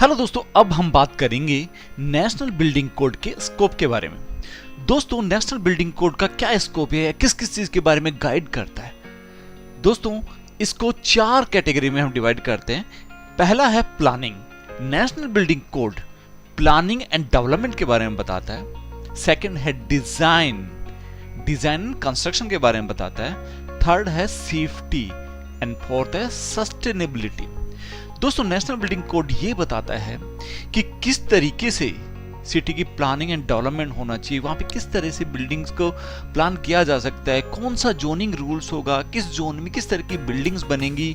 Hello दोस्तों, अब हम बात करेंगे नेशनल बिल्डिंग कोड के स्कोप के बारे में। दोस्तों, नेशनल बिल्डिंग कोड का क्या स्कोप है, किस किस चीज के बारे में गाइड करता है। दोस्तों, इसको 4 कैटेगरी में हम डिवाइड करते हैं। पहला है planning. National building code planning and development के बारे में बताता है। सेकंड है डिजाइन एंड कंस्ट्रक्शन के बारे में बताता है। थर्ड है सेफ्टी एंड फोर्थ है सस्टेनेबिलिटी। दोस्तों, नेशनल बिल्डिंग कोड ये बताता है कि किस तरीके से सिटी की प्लानिंग एंड डेवलपमेंट होना चाहिए, वहां पे किस तरह से बिल्डिंग्स को प्लान किया जा सकता है, कौन सा जोनिंग रूल्स होगा, किस जोन में किस तरह की बिल्डिंग्स बनेंगी,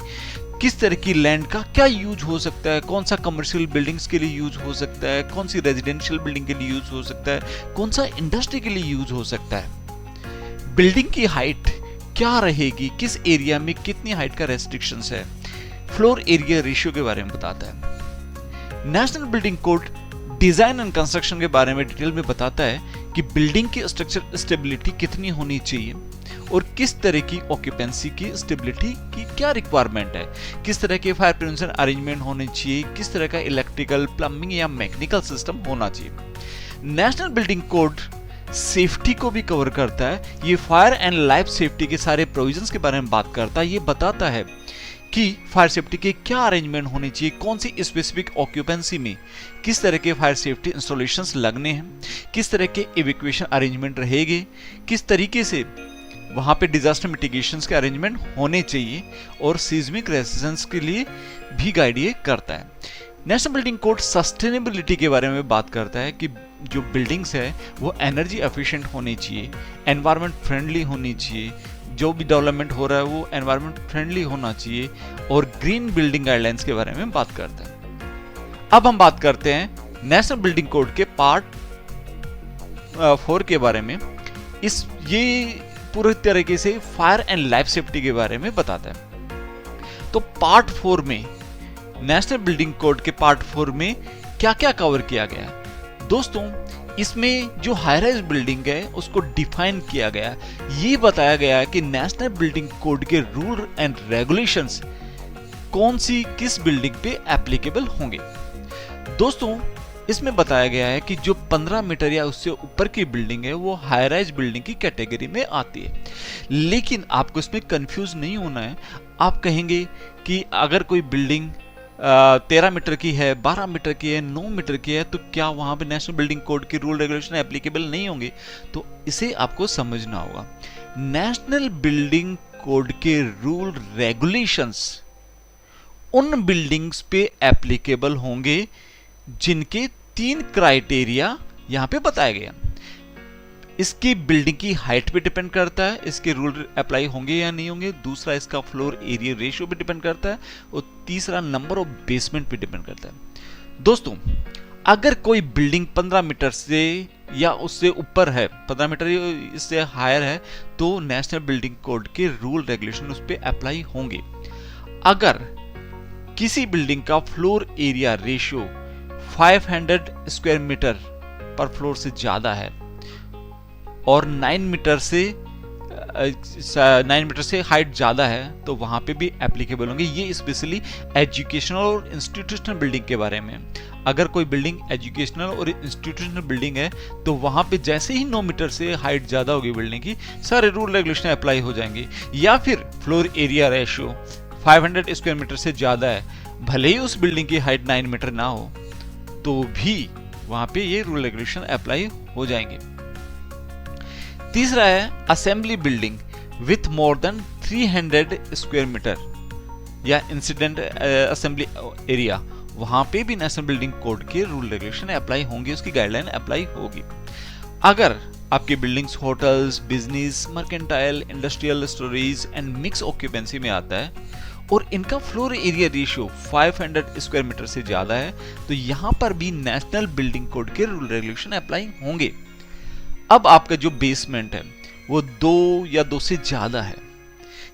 किस तरह की लैंड का क्या यूज हो सकता है, कौन सा कमर्शियल बिल्डिंग्स के लिए यूज हो सकता है, कौन सी रेजिडेंशियल बिल्डिंग के लिए यूज हो सकता है, कौन सा इंडस्ट्री के लिए यूज हो सकता है, बिल्डिंग की हाइट क्या रहेगी, किस एरिया में कितनी हाइट का रेस्ट्रिक्शंस है, फ्लोर एरिया रेशियो के बारे में बताता है। National building code design and construction के बारे में डिटेल में बताता है कि बिल्डिंग की स्ट्रक्चर स्टेबिलिटी कितनी होनी चाहिए और किस तरह की ऑक्यूपेंसी की स्टेबिलिटी की क्या रिक्वायरमेंट है, किस तरह के फायर प्रिवेंशन अरेंजमेंट होने चाहिए, किस तरह का इलेक्ट्रिकल, प्लम्बिंग या मैकेनिकल सिस्टम होना चाहिए। नेशनल बिल्डिंग कोड सेफ्टी को भी कवर करता है। ये फायर एंड लाइफ सेफ्टी के सारे प्रोविजंस के बारे में बात करता है। ये बताता है कि फायर सेफ्टी के क्या अरेंजमेंट होने चाहिए, कौन सी स्पेसिफिक ऑक्यूपेंसी में किस तरह के फायर सेफ्टी इंस्टॉलेशंस लगने हैं, किस तरह के इवैक्यूएशन अरेंजमेंट रहेंगे, किस तरीके से वहां पे डिजास्टर मिटिगेशंस के अरेंजमेंट होने चाहिए और सीज्मिक रेजिस्टेंस के लिए भी गाइड ये करता है। नेशनल बिल्डिंग कोड सस्टेनेबिलिटी के बारे में बात करता है कि जो बिल्डिंग्स है वो एनर्जी एफिशिएंट होनी चाहिए, एनवायरनमेंट फ्रेंडली होनी चाहिए, जो भी डेवलपमेंट हो रहा है वो एनवायरनमेंट फ्रेंडली होना चाहिए और ग्रीन बिल्डिंग गाइडलाइंस के बारे में बात करता है। अब हम बात करते हैं नेशनल बिल्डिंग कोड के पार्ट 4 के बारे में। ये पूरी तरीके से फायर एंड लाइफ सेफ्टी के बारे में बताता है। तो पार्ट 4 में नेशनल बिल्डिंग कोड के पार्ट 4 में क्या क्या कवर किया गया है। दोस्तों, इसमें जो हाई राइज बिल्डिंग है उसको डिफाइन किया गया, ये बताया गया है कि नेशनल बिल्डिंग कोड के रूल एंड रेगुलेशंस कौन सी किस बिल्डिंग पे एप्लीकेबल होंगे। दोस्तों, इसमें बताया गया है कि जो 15 मीटर या उससे ऊपर की बिल्डिंग है वो हाई राइज बिल्डिंग की कैटेगरी में आती है। लेकिन आपको इसमें कंफ्यूज नहीं होना है। आप कहेंगे कि अगर कोई बिल्डिंग 13 मीटर की है, 12 मीटर की है, 9 मीटर की है, तो क्या वहां पे नेशनल बिल्डिंग कोड के रूल रेगुलेशन एप्लीकेबल नहीं होंगे? तो इसे आपको समझना होगा। नेशनल बिल्डिंग कोड के रूल रेगुलेशंस उन बिल्डिंग्स पे एप्लीकेबल होंगे जिनके 3 क्राइटेरिया यहां पे बताया गया। इसकी बिल्डिंग की हाइट पे डिपेंड करता है, इसके रूल अप्लाई होंगे या नहीं होंगे। दूसरा, इसका फ्लोर एरिया रेशियो पे डिपेंड करता है और तीसरा, नंबर ऑफ बेसमेंट पे डिपेंड करता है। दोस्तों, अगर कोई बिल्डिंग 15 मीटर से या उससे ऊपर है, 15 मीटर इससे हायर है, तो नेशनल बिल्डिंग कोड के रूल रेगुलेशन उस पर अप्लाई होंगे। अगर किसी बिल्डिंग का floor area ratio 500 square metre पर फ्लोर से ज्यादा है और 9 मीटर से हाइट ज्यादा है, तो वहां पे भी एप्लीकेबल होंगे। ये स्पेशली एजुकेशनल और इंस्टीट्यूशनल बिल्डिंग के बारे में। अगर कोई बिल्डिंग एजुकेशनल और इंस्टीट्यूशनल बिल्डिंग है तो वहां पे जैसे ही 9 मीटर से हाइट ज्यादा होगी बिल्डिंग की, सारे रूल रेगुलेशन अप्लाई हो जाएंगे। या फिर floor area ratio 500 square metre से ज्यादा है, भले ही उस बिल्डिंग की हाइट 9 मीटर ना हो, तो भी वहां पे ये रूल रेगुलेशन अप्लाई हो जाएंगे। तीसरा है assembly building with more than 300 square metre या इंसिडेंट असेंबली एरिया, वहां पे भी नेशनल बिल्डिंग कोड के रूल रेगुलेशन अप्लाई होंगे, उसकी गाइडलाइन अप्लाई होगी। अगर आपकी buildings hotels, business, mercantile, industrial, storage and mix occupancy में आता है और इनका floor area ratio 500 square metre से ज्यादा है, तो यहां पर भी नेशनल बिल्डिंग कोड के रूल रेगुलेशन अप्लाई होंगे। अब आपका जो बेसमेंट है वो 2 या 2 से ज्यादा है,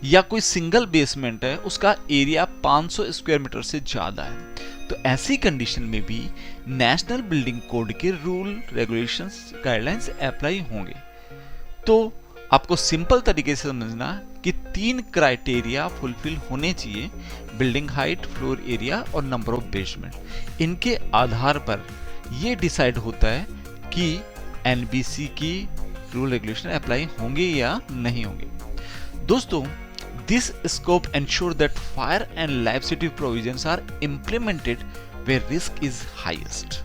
या कोई सिंगल बेसमेंट है उसका एरिया 500 स्क्वायर मीटर से ज्यादा है, तो ऐसी कंडीशन में भी नेशनल बिल्डिंग कोड के रूल रेगुलेशंस गाइडलाइंस अप्लाई होंगे। तो आपको सिंपल तरीके से समझना कि कि 3 क्राइटेरिया फुलफिल होने चाहिए, बिल्डिंग हाइट, फ्लोर एरिया और नंबर ऑफ बेसमेंट। इनके आधार पर ये डिसाइड होता है कि एनबीसी की रूल रेगुलेशन अप्लाई होंगे या नहीं होंगे। दोस्तों, this scope ensure that fire and life safety provisions are implemented where risk is highest.